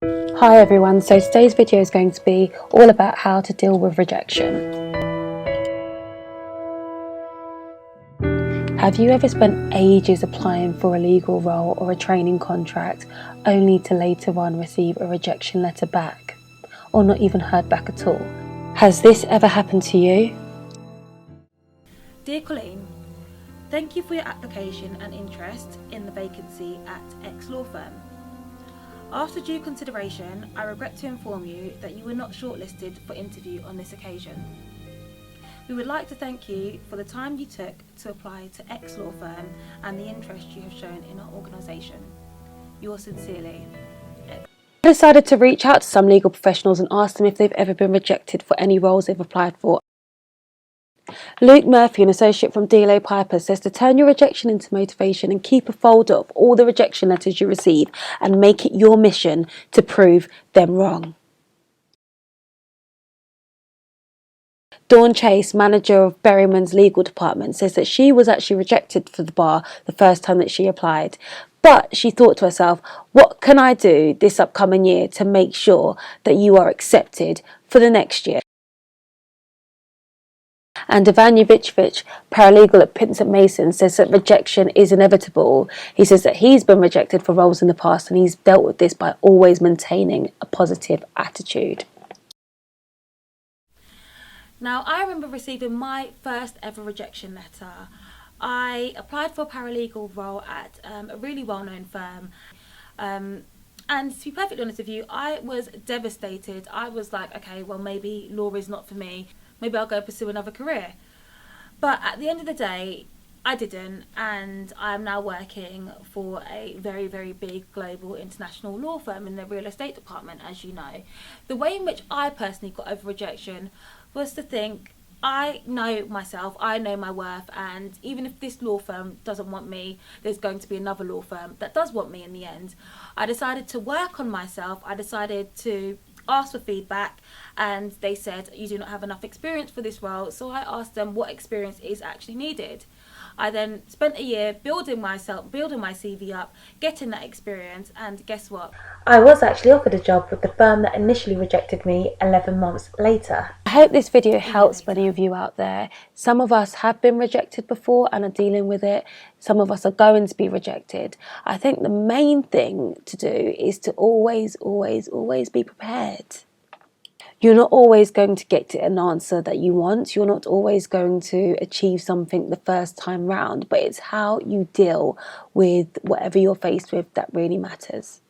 Hi everyone, so today's video is going to be all about how to deal with rejection. Have you ever spent ages applying for a legal role or a training contract only to later on receive a rejection letter back, or not even heard back at all? Has this ever happened to you? Dear Colleen, thank you for your application and interest in the vacancy at X law firm. After due consideration, I regret to inform you that you were not shortlisted for interview on this occasion. We would like to thank you for the time you took to apply to X law firm and the interest you have shown in our organisation. Yours sincerely, X. I decided to reach out to some legal professionals and ask them if they've ever been rejected for any roles they've applied for. Luke Murphy, an associate from DLA Piper, says to turn your rejection into motivation and keep a folder of all the rejection letters you receive and make it your mission to prove them wrong. Dawn Chase, manager of Berryman's legal department, says that she was actually rejected for the bar the first time that she applied. But she thought to herself, what can I do this upcoming year to make sure that you are accepted for the next year? And Ivan Yovicevich, paralegal at Pinsent Mason, says that rejection is inevitable. He says that he's been rejected for roles in the past and he's dealt with this by always maintaining a positive attitude. Now, I remember receiving my first ever rejection letter. I applied for a paralegal role at a really well-known firm. And to be perfectly honest with you, I was devastated. I was like, okay, well, maybe law is not for me. Maybe I'll go pursue another career. But at the end of the day, I didn't, and I'm now working for a very, very big global international law firm in the real estate department, as you know. The way in which I personally got over rejection was to think, I know myself, I know my worth, and even if this law firm doesn't want me, there's going to be another law firm that does want me in the end. I decided to work on myself. I decided to ask for feedback, and they said you do not have enough experience for this role. So I asked them what experience is actually needed. I then spent a year building my CV up, getting that experience, and guess what? I was actually offered a job with the firm that initially rejected me 11 months later. I hope this video helps many of you out there. Some of us have been rejected before and are dealing with it. Some of us are going to be rejected. I think the main thing to do is to always be prepared. You're not always going to get an answer that you want. You're not always going to achieve something the first time round, but it's how you deal with whatever you're faced with that really matters.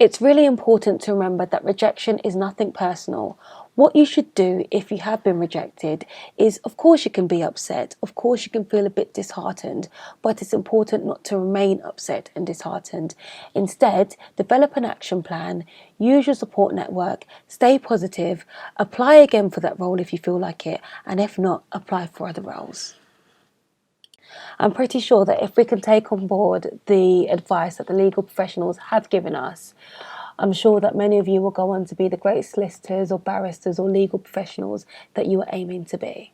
It's really important to remember that rejection is nothing personal. What you should do if you have been rejected is, of course you can be upset, of course you can feel a bit disheartened, but it's important not to remain upset and disheartened. Instead, develop an action plan, use your support network, stay positive, apply again for that role if you feel like it, and if not, apply for other roles. I'm pretty sure that if we can take on board the advice that the legal professionals have given us, I'm sure that many of you will go on to be the great solicitors or barristers or legal professionals that you are aiming to be.